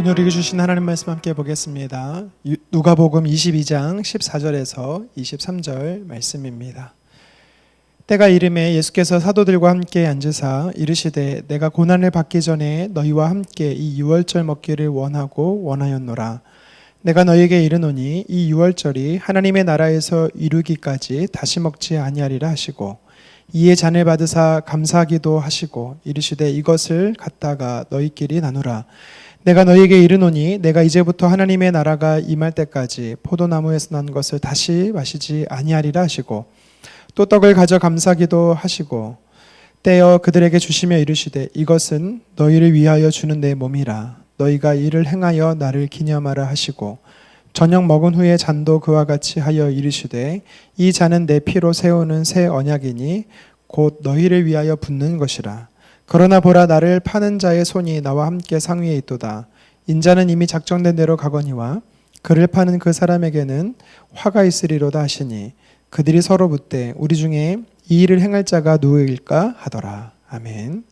오늘 우리에게 주신 하나님 말씀 함께 보겠습니다. 누가복음 22장 14절에서 23절 말씀입니다. 때가 이름에 예수께서 사도들과 함께 앉으사 이르시되 내가 고난을 받기 전에 너희와 함께 이 유월절 먹기를 원하였노라. 내가 너희에게 이르노니 이 유월절이 하나님의 나라에서 이루기까지 다시 먹지 아니하리라 하시고 이에 잔을 받으사 감사하기도 하시고 이르시되 이것을 갖다가 너희끼리 나누라. 내가 너희에게 이르노니 내가 이제부터 하나님의 나라가 임할 때까지 포도나무에서 난 것을 다시 마시지 아니하리라 하시고 또 떡을 가져 감사하기도 하시고 떼어 그들에게 주시며 이르시되 이것은 너희를 위하여 주는 내 몸이라. 너희가 이를 행하여 나를 기념하라 하시고 저녁 먹은 후에 잔도 그와 같이 하여 이르시되 이 잔은 내 피로 세우는 새 언약이니 곧 너희를 위하여 붓는 것이라. 그러나 보라, 나를 파는 자의 손이 나와 함께 상위에 있도다. 인자는 이미 작정된 대로 가거니와 그를 파는 그 사람에게는 화가 있으리로다 하시니 그들이 서로 묻되 우리 중에 이 일을 행할 자가 누구일까 하더라. 아멘.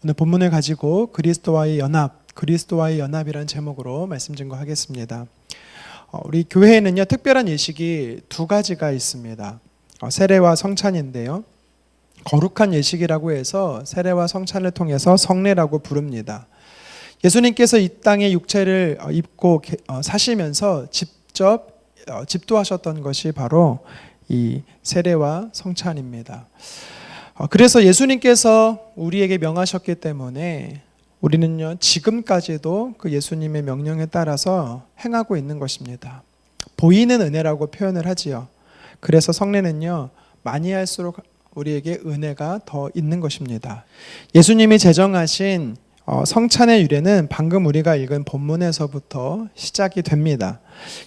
오늘 본문을 가지고 그리스도와의 연합이라는 제목으로 말씀 증거하겠습니다. 우리 교회에는요, 특별한 예식이 두 가지가 있습니다. 세례와 성찬인데요. 거룩한 예식이라고 해서 세례와 성찬을 통해서 성례라고 부릅니다. 예수님께서 이 땅에 육체를 입고 사시면서 직접 집도하셨던 것이 바로 이 세례와 성찬입니다. 그래서 예수님께서 우리에게 명하셨기 때문에 우리는요, 지금까지도 그 예수님의 명령에 따라서 행하고 있는 것입니다. 보이는 은혜라고 표현을 하지요. 그래서 성례는요, 많이 할수록 우리에게 은혜가 더 있는 것입니다. 예수님이 제정하신 성찬의 유래는 방금 우리가 읽은 본문에서부터 시작이 됩니다.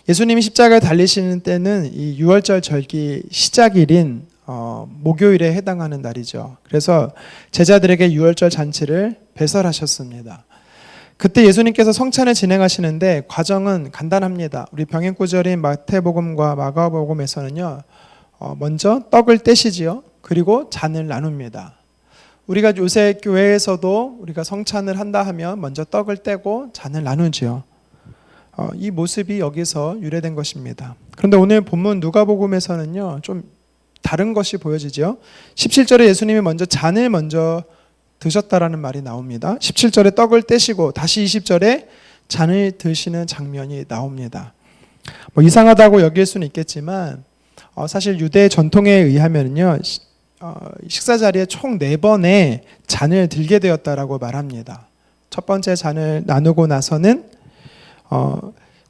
예수님이 십자가를 달리시는 때는 이 유월절 절기 시작일인 목요일에 해당하는 날이죠. 그래서 제자들에게 유월절 잔치를 배설하셨습니다. 그때 예수님께서 성찬을 진행하시는데 과정은 간단합니다. 우리 병행구절인 마태복음과 마가복음에서는요, 먼저 떡을 떼시지요. 그리고 잔을 나눕니다. 우리가 요새 교회에서도 우리가 성찬을 한다 하면 먼저 떡을 떼고 잔을 나누지요. 이 모습이 여기서 유래된 것입니다. 그런데 오늘 본문 누가복음에서는요, 좀 다른 것이 보여지죠. 17절에 예수님이 잔을 먼저 드셨다라는 말이 나옵니다. 17절에 떡을 떼시고 다시 20절에 잔을 드시는 장면이 나옵니다. 이상하다고 여길 수는 있겠지만 사실 유대 전통에 의하면요, 식사 자리에 총 4번의 잔을 들게 되었다라고 말합니다. 첫 번째 잔을 나누고 나서는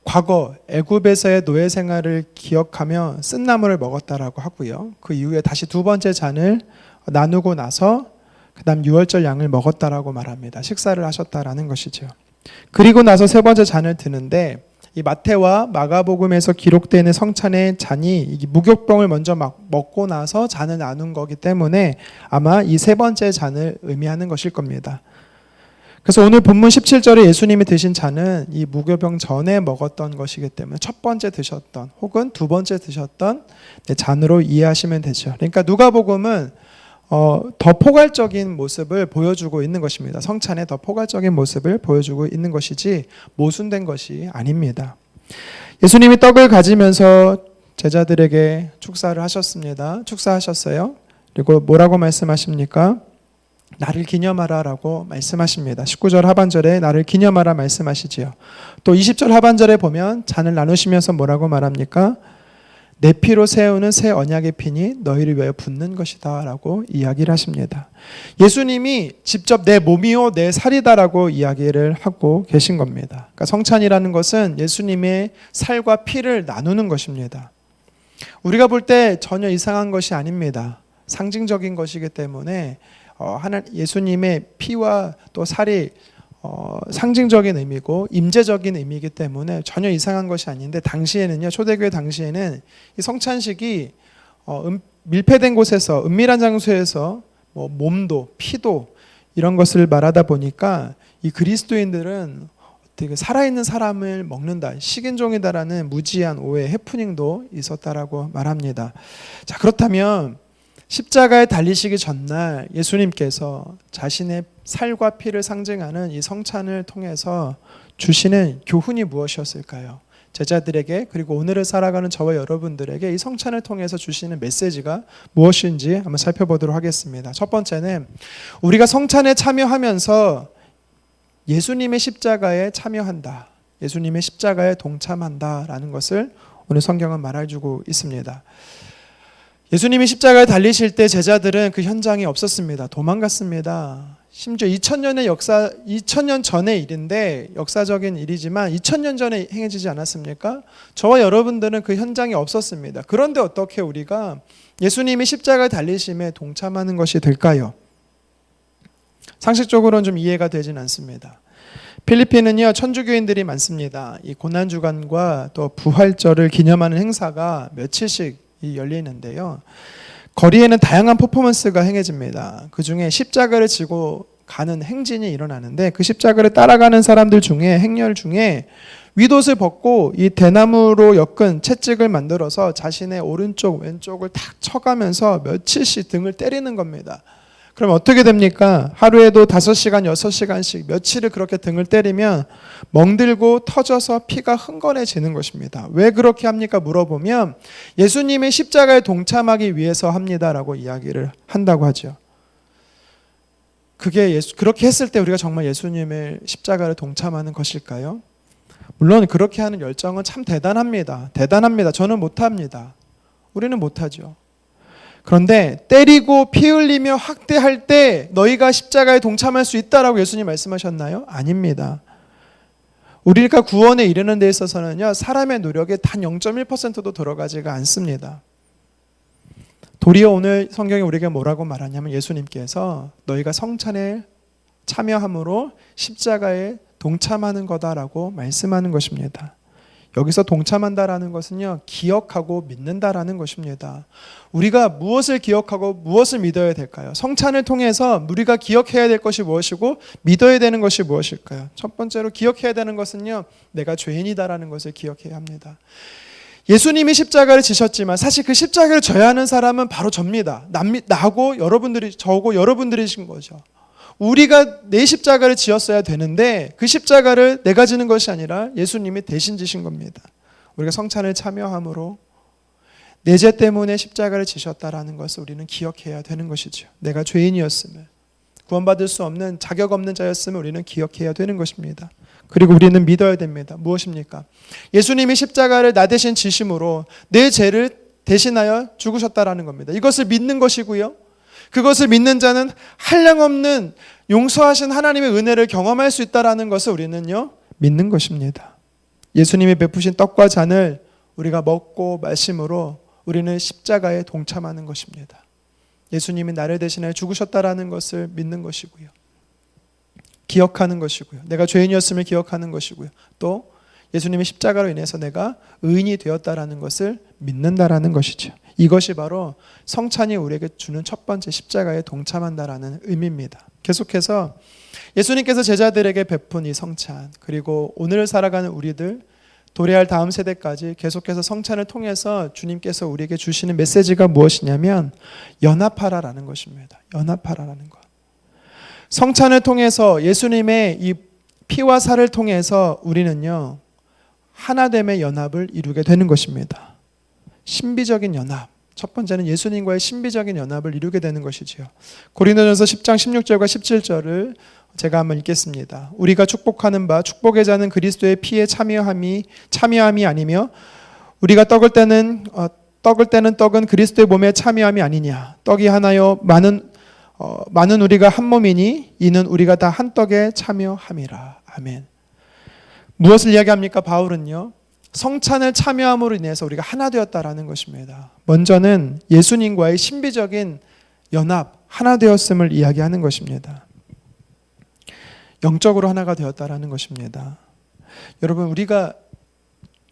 과거 애굽에서의 노예 생활을 기억하며 쓴나물을 먹었다라고 하고요. 그 이후에 다시 두 번째 잔을 나누고 나서 그다음 유월절 양을 먹었다라고 말합니다. 식사를 하셨다라는 것이죠. 그리고 나서 세 번째 잔을 드는데 이 마태와 마가복음에서 기록되는 성찬의 잔이 이 무교병을 먼저 먹고 나서 잔을 나눈 거기 때문에 아마 이 세 번째 잔을 의미하는 것일 겁니다. 그래서 오늘 본문 17절에 예수님이 드신 잔은 이 무교병 전에 먹었던 것이기 때문에 첫 번째 드셨던 혹은 두 번째 드셨던 잔으로 이해하시면 되죠. 그러니까 누가복음은 더 포괄적인 모습을 보여주고 있는 것입니다. 성찬의 더 포괄적인 모습을 보여주고 있는 것이지 모순된 것이 아닙니다. 예수님이 떡을 가지면서 제자들에게 축사를 하셨습니다. 축사하셨어요. 그리고 뭐라고 말씀하십니까? 나를 기념하라 라고 말씀하십니다. 19절 하반절에 나를 기념하라 말씀하시지요. 또 20절 하반절에 보면 잔을 나누시면서 뭐라고 말합니까? 내 피로 세우는 새 언약의 피니 너희를 위하여 붓는 것이다 라고 이야기를 하십니다. 예수님이 직접 내 몸이요 내 살이다 라고 이야기를 하고 계신 겁니다. 그러니까 성찬이라는 것은 예수님의 살과 피를 나누는 것입니다. 우리가 볼 때 전혀 이상한 것이 아닙니다. 상징적인 것이기 때문에 예수님의 피와 또 살이 상징적인 의미고 임재적인 의미이기 때문에 전혀 이상한 것이 아닌데 당시에는요, 초대교회 당시에는 이 성찬식이 밀폐된 곳에서 은밀한 장소에서 몸도 피도 이런 것을 말하다 보니까 이 그리스도인들은 되게 살아있는 사람을 먹는다, 식인종이다라는 무지한 오해, 해프닝도 있었다라고 말합니다. 자, 그렇다면 십자가에 달리시기 전날 예수님께서 자신의 살과 피를 상징하는 이 성찬을 통해서 주시는 교훈이 무엇이었을까요? 제자들에게 그리고 오늘을 살아가는 저와 여러분들에게 이 성찬을 통해서 주시는 메시지가 무엇인지 한번 살펴보도록 하겠습니다. 첫 번째는 우리가 성찬에 참여하면서 예수님의 십자가에 참여한다. 예수님의 십자가에 동참한다라는 것을 오늘 성경은 말해주고 있습니다. 예수님이 십자가에 달리실 때 제자들은 그 현장에 없었습니다. 도망갔습니다. 심지어 2000년 전의 일인데 역사적인 일이지만 2000년 전에 행해지지 않았습니까? 저와 여러분들은 그 현장에 없었습니다. 그런데 어떻게 우리가 예수님이 십자가에 달리심에 동참하는 것이 될까요? 상식적으로는 좀 이해가 되진 않습니다. 필리핀은요, 천주교인들이 많습니다. 이 고난주간과 또 부활절을 기념하는 행사가 며칠씩 열리는데요. 거리에는 다양한 퍼포먼스가 행해집니다. 그 중에 십자가를 지고 가는 행진이 일어나는데 그 십자가를 따라가는 사람들 중에 행렬 중에 윗옷을 벗고 이 대나무로 엮은 채찍을 만들어서 자신의 오른쪽 왼쪽을 탁 쳐가면서 며칠씩 등을 때리는 겁니다. 그럼 어떻게 됩니까? 하루에도 5시간, 6시간씩 며칠을 그렇게 등을 때리면 멍들고 터져서 피가 흥건해지는 것입니다. 왜 그렇게 합니까? 물어보면 예수님의 십자가에 동참하기 위해서 합니다라고 이야기를 한다고 하죠. 그렇게 했을 때 우리가 정말 예수님의 십자가를 동참하는 것일까요? 물론 그렇게 하는 열정은 참 대단합니다. 대단합니다. 저는 못합니다. 우리는 못하죠. 그런데 때리고 피 흘리며 학대할 때 너희가 십자가에 동참할 수 있다라고 예수님 말씀하셨나요? 아닙니다. 우리가 구원에 이르는 데 있어서는요, 사람의 노력에 단 0.1%도 들어가지가 않습니다. 도리어 오늘 성경이 우리에게 뭐라고 말하냐면 예수님께서 너희가 성찬에 참여함으로 십자가에 동참하는 거다라고 말씀하는 것입니다. 여기서 동참한다라는 것은요, 기억하고 믿는다라는 것입니다. 우리가 무엇을 기억하고 무엇을 믿어야 될까요? 성찬을 통해서 우리가 기억해야 될 것이 무엇이고 믿어야 되는 것이 무엇일까요? 첫 번째로 기억해야 되는 것은요, 내가 죄인이다라는 것을 기억해야 합니다. 예수님이 십자가를 지셨지만 사실 그 십자가를 져야 하는 사람은 바로 접니다. 나고 여러분들이, 저고 여러분들이신 거죠. 우리가 내 십자가를 지었어야 되는데 그 십자가를 내가 지는 것이 아니라 예수님이 대신 지신 겁니다. 우리가 성찬을 참여함으로 내 죄 때문에 십자가를 지셨다라는 것을 우리는 기억해야 되는 것이죠. 내가 죄인이었음을, 구원받을 수 없는 자격 없는 자였음을 우리는 기억해야 되는 것입니다. 그리고 우리는 믿어야 됩니다. 무엇입니까? 예수님이 십자가를 나 대신 지심으로 내 죄를 대신하여 죽으셨다라는 겁니다. 이것을 믿는 것이고요. 그것을 믿는 자는 한량없는 용서하신 하나님의 은혜를 경험할 수 있다라는 것을 우리는요, 믿는 것입니다. 예수님이 베푸신 떡과 잔을 우리가 먹고 마심으로 우리는 십자가에 동참하는 것입니다. 예수님이 나를 대신하여 죽으셨다라는 것을 믿는 것이고요. 기억하는 것이고요. 내가 죄인이었음을 기억하는 것이고요. 또 예수님의 십자가로 인해서 내가 의인이 되었다라는 것을 믿는다라는 것이죠. 이것이 바로 성찬이 우리에게 주는 첫 번째 십자가에 동참한다라는 의미입니다. 계속해서 예수님께서 제자들에게 베푼 이 성찬, 그리고 오늘을 살아가는 우리들, 도래할 다음 세대까지 계속해서 성찬을 통해서 주님께서 우리에게 주시는 메시지가 무엇이냐면 연합하라라는 것입니다. 연합하라라는 것. 성찬을 통해서 예수님의 이 피와 살을 통해서 우리는요, 하나됨의 연합을 이루게 되는 것입니다. 신비적인 연합. 첫 번째는 예수님과의 신비적인 연합을 이루게 되는 것이지요. 고린도전서 10장 16절과 17절을 제가 한번 읽겠습니다. 우리가 축복하는 바 축복의 자는 그리스도의 피에 참여함이 아니며 우리가 떡을 떼는 떡은 그리스도의 몸에 참여함이 아니냐. 떡이 하나요 많은 우리가 한 몸이니 이는 우리가 다 한 떡에 참여함이라. 아멘. 무엇을 이야기합니까? 바울은요, 성찬을 참여함으로 인해서 우리가 하나 되었다라는 것입니다. 먼저는 예수님과의 신비적인 연합, 하나 되었음을 이야기하는 것입니다. 영적으로 하나가 되었다라는 것입니다. 여러분, 우리가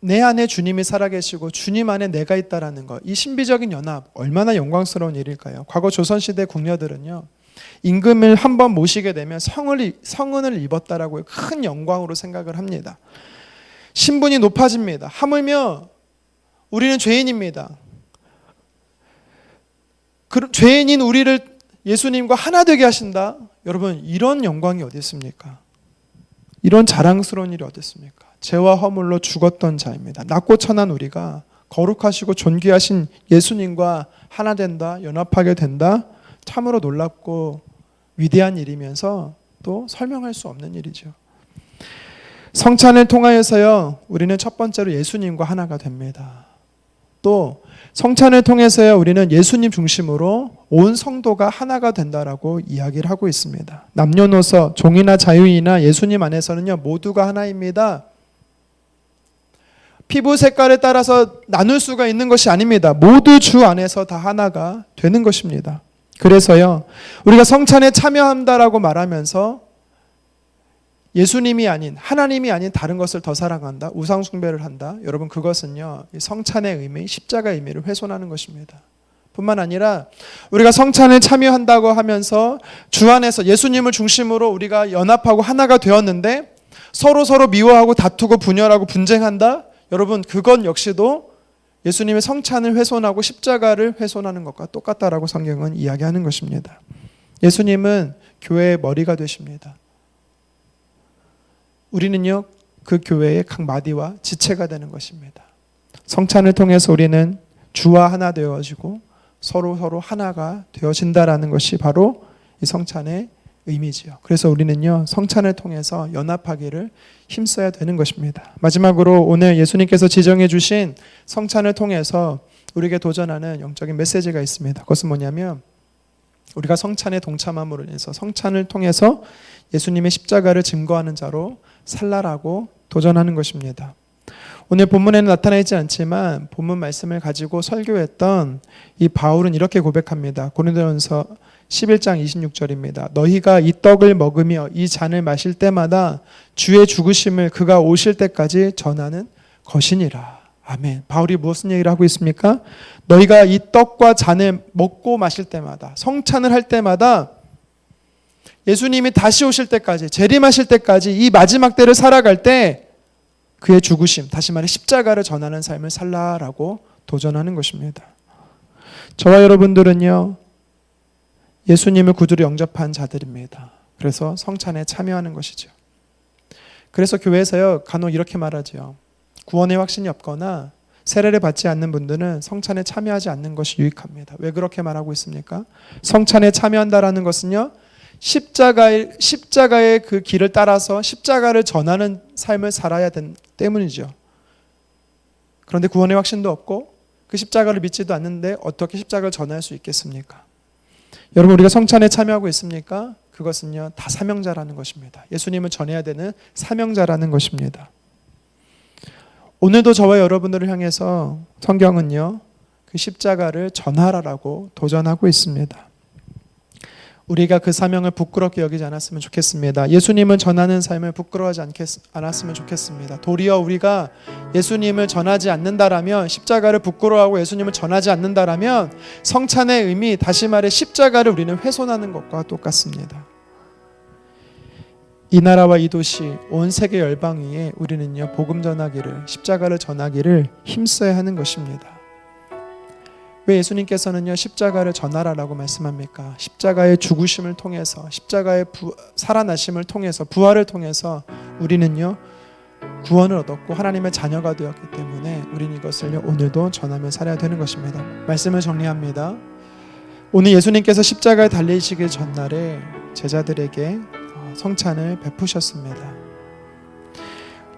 내 안에 주님이 살아계시고 주님 안에 내가 있다라는 것, 이 신비적인 연합 얼마나 영광스러운 일일까요? 과거 조선시대 궁녀들은요, 임금을 한번 모시게 되면 성은을 입었다라고 큰 영광으로 생각을 합니다. 신분이 높아집니다. 하물며 우리는 죄인입니다. 죄인인 우리를 예수님과 하나 되게 하신다. 여러분, 이런 영광이 어디 있습니까? 이런 자랑스러운 일이 어딨습니까? 죄와 허물로 죽었던 자입니다. 낮고 천한 우리가 거룩하시고 존귀하신 예수님과 하나 된다, 연합하게 된다, 참으로 놀랍고 위대한 일이면서 또 설명할 수 없는 일이죠. 성찬을 통하여서요, 우리는 첫 번째로 예수님과 하나가 됩니다. 또 성찬을 통해서요, 우리는 예수님 중심으로 온 성도가 하나가 된다라고 이야기를 하고 있습니다. 남녀노소, 종이나 자유인이나 예수님 안에서는요, 모두가 하나입니다. 피부 색깔에 따라서 나눌 수가 있는 것이 아닙니다. 모두 주 안에서 다 하나가 되는 것입니다. 그래서요, 우리가 성찬에 참여한다라고 말하면서 예수님이 아닌, 하나님이 아닌 다른 것을 더 사랑한다, 우상 숭배를 한다. 여러분, 그것은요, 성찬의 의미, 십자가의 의미를 훼손하는 것입니다. 뿐만 아니라 우리가 성찬에 참여한다고 하면서 주 안에서 예수님을 중심으로 우리가 연합하고 하나가 되었는데 서로 미워하고 다투고 분열하고 분쟁한다. 여러분, 그건 역시도 예수님의 성찬을 훼손하고 십자가를 훼손하는 것과 똑같다라고 성경은 이야기하는 것입니다. 예수님은 교회의 머리가 되십니다. 우리는요, 그 교회의 각 마디와 지체가 되는 것입니다. 성찬을 통해서 우리는 주와 하나 되어지고 서로 하나가 되어진다라는 것이 바로 이 성찬의 의미지요. 그래서 우리는요, 성찬을 통해서 연합하기를 힘써야 되는 것입니다. 마지막으로 오늘 예수님께서 지정해 주신 성찬을 통해서 우리에게 도전하는 영적인 메시지가 있습니다. 그것은 뭐냐면, 우리가 성찬에 동참함으로 인해서 성찬을 통해서 예수님의 십자가를 증거하는 자로 살라라고 도전하는 것입니다. 오늘 본문에는 나타나 있지 않지만 본문 말씀을 가지고 설교했던 이 바울은 이렇게 고백합니다. 고린도전서 11장 26절입니다. 너희가 이 떡을 먹으며 이 잔을 마실 때마다 주의 죽으심을 그가 오실 때까지 전하는 것이니라. 아멘. 바울이 무슨 얘기를 하고 있습니까? 너희가 이 떡과 잔을 먹고 마실 때마다, 성찬을 할 때마다 예수님이 다시 오실 때까지, 재림하실 때까지 이 마지막 때를 살아갈 때 그의 죽으심, 다시 말해 십자가를 전하는 삶을 살라라고 도전하는 것입니다. 저와 여러분들은요, 예수님을 구주로 영접한 자들입니다. 그래서 성찬에 참여하는 것이죠. 그래서 교회에서요, 간혹 이렇게 말하죠. 구원의 확신이 없거나 세례를 받지 않는 분들은 성찬에 참여하지 않는 것이 유익합니다. 왜 그렇게 말하고 있습니까? 성찬에 참여한다라는 것은요, 십자가의 그 길을 따라서 십자가를 전하는 삶을 살아야 되기 때문이죠. 그런데 구원의 확신도 없고 그 십자가를 믿지도 않는데 어떻게 십자가를 전할 수 있겠습니까? 여러분, 우리가 성찬에 참여하고 있습니까? 그것은요, 다 사명자라는 것입니다. 예수님을 전해야 되는 사명자라는 것입니다. 오늘도 저와 여러분들을 향해서 성경은요, 그 십자가를 전하라라고 도전하고 있습니다. 우리가 그 사명을 부끄럽게 여기지 않았으면 좋겠습니다. 예수님을 전하는 삶을 부끄러워하지 않았으면 좋겠습니다. 도리어 우리가 예수님을 전하지 않는다라면, 십자가를 부끄러워하고 예수님을 전하지 않는다라면 성찬의 의미, 다시 말해 십자가를 우리는 훼손하는 것과 똑같습니다. 이 나라와 이 도시, 온 세계 열방 위에 우리는요, 복음 전하기를, 십자가를 전하기를 힘써야 하는 것입니다. 왜 예수님께서는요, 십자가를 전하라라고 말씀합니까? 십자가의 죽으심을 통해서, 십자가의 살아나심을 통해서, 부활을 통해서 우리는요, 구원을 얻었고 하나님의 자녀가 되었기 때문에 우리는 이것을 오늘도 전하며 살아야 되는 것입니다. 말씀을 정리합니다. 오늘 예수님께서 십자가에 달리시기 전날에 제자들에게 성찬을 베푸셨습니다.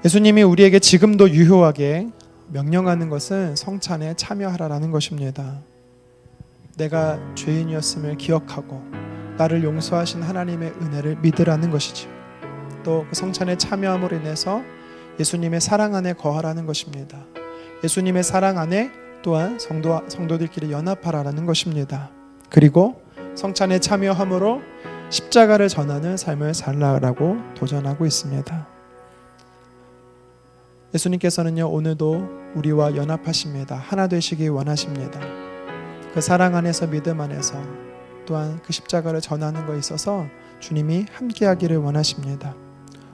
예수님이 우리에게 지금도 유효하게 명령하는 것은 성찬에 참여하라라는 것입니다. 내가 죄인이었음을 기억하고 나를 용서하신 하나님의 은혜를 믿으라는 것이죠. 또 그 성찬에 참여함으로 인해서 예수님의 사랑 안에 거하라는 것입니다. 예수님의 사랑 안에 또한 성도들끼리 연합하라는 것입니다. 그리고 성찬에 참여함으로 십자가를 전하는 삶을 살라라고 도전하고 있습니다. 예수님께서는요, 오늘도 우리와 연합하십니다. 하나 되시기 원하십니다. 그 사랑 안에서, 믿음 안에서, 또한 그 십자가를 전하는 것에 있어서 주님이 함께하기를 원하십니다.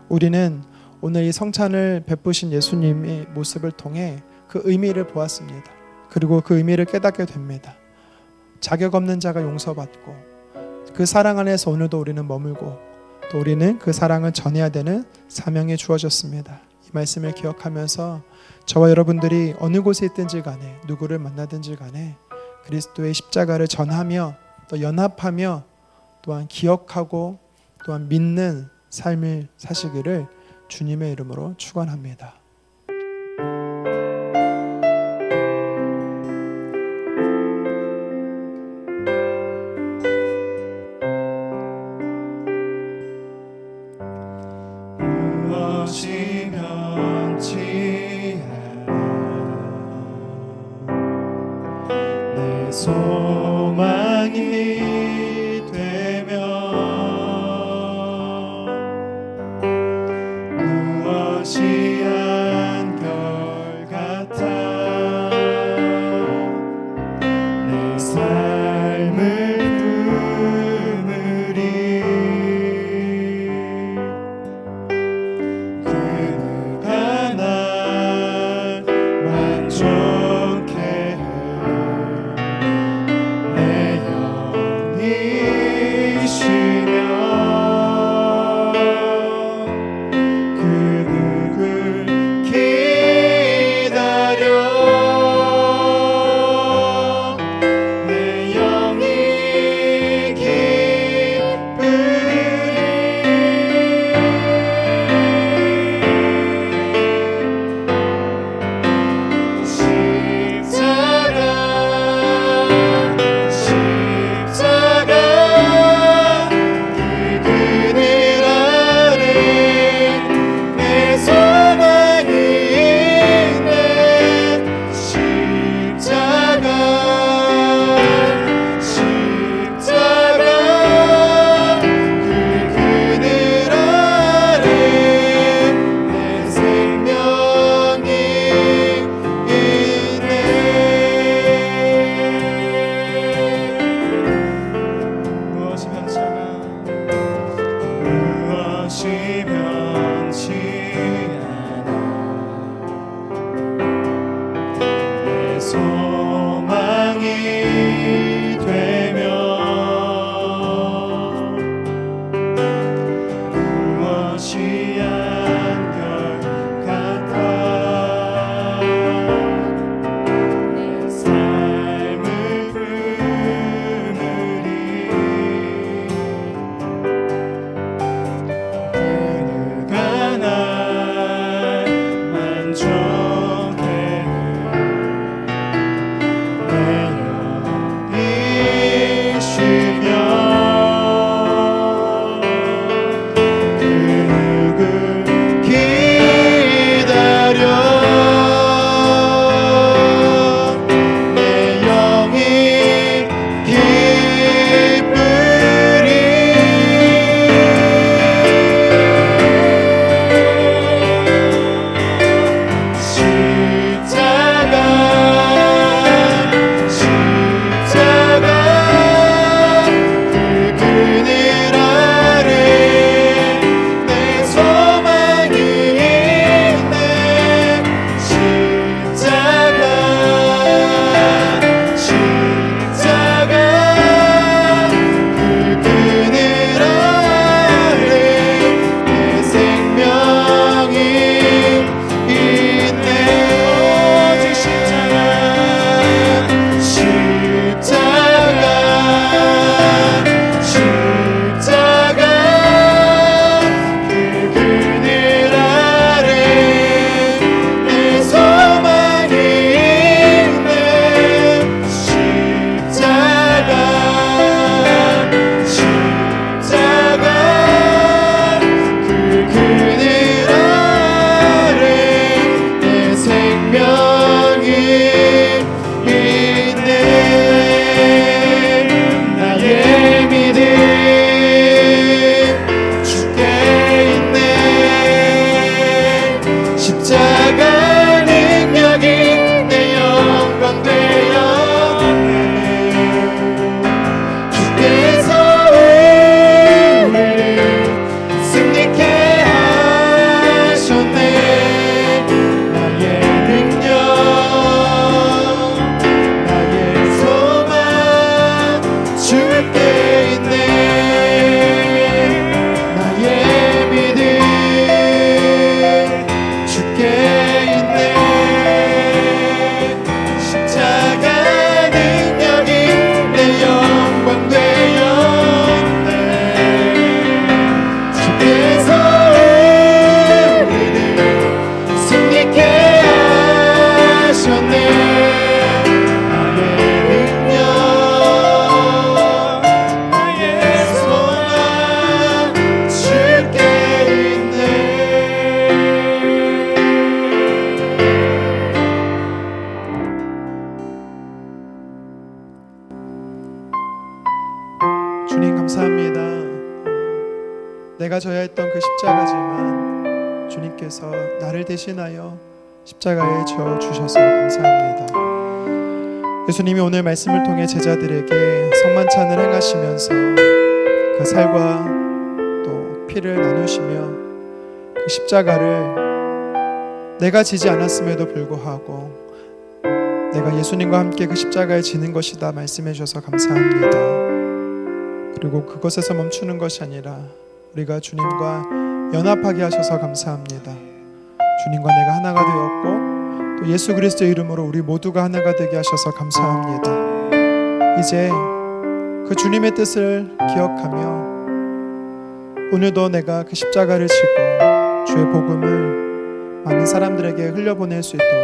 우리는 오늘 이 성찬을 베푸신 예수님의 모습을 통해 그 의미를 보았습니다. 그리고 그 의미를 깨닫게 됩니다. 자격 없는 자가 용서받고 그 사랑 안에서 오늘도 우리는 머물고, 또 우리는 그 사랑을 전해야 되는 사명이 주어졌습니다. 이 말씀을 기억하면서 저와 여러분들이 어느 곳에 있든지 간에 누구를 만나든지 간에 그리스도의 십자가를 전하며 또 연합하며 또한 기억하고 또한 믿는 삶을 사시기를 주님의 이름으로 축원합니다. 무엇이 면치 내 소망이 되며 무엇이 한결같아 내 삶을 품으리 그 누가 날 만족해 내 영혼을 감사합니다. 내가 져야 했던 그 십자가지만 주님께서 나를 대신하여 십자가에 져 주셔서 감사합니다. 예수님이 오늘 말씀을 통해 제자들에게 성만찬을 행하시면서 그 살과 또 피를 나누시며 그 십자가를 내가 지지 않았음에도 불구하고 내가 예수님과 함께 그 십자가에 지는 것이다 말씀해 주셔서 감사합니다. 그리고 그것에서 멈추는 것이 아니라 우리가 주님과 연합하게 하셔서 감사합니다. 주님과 내가 하나가 되었고 또 예수 그리스도의 이름으로 우리 모두가 하나가 되게 하셔서 감사합니다. 이제 그 주님의 뜻을 기억하며 오늘도 내가 그 십자가를 지고 주의 복음을 많은 사람들에게 흘려보낼 수 있도록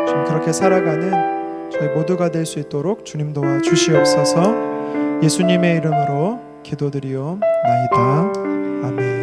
좀 그렇게 살아가는 저희 모두가 될 수 있도록 주님 도와 주시옵소서. 예수님의 이름으로 기도드리옵나이다. 아멘.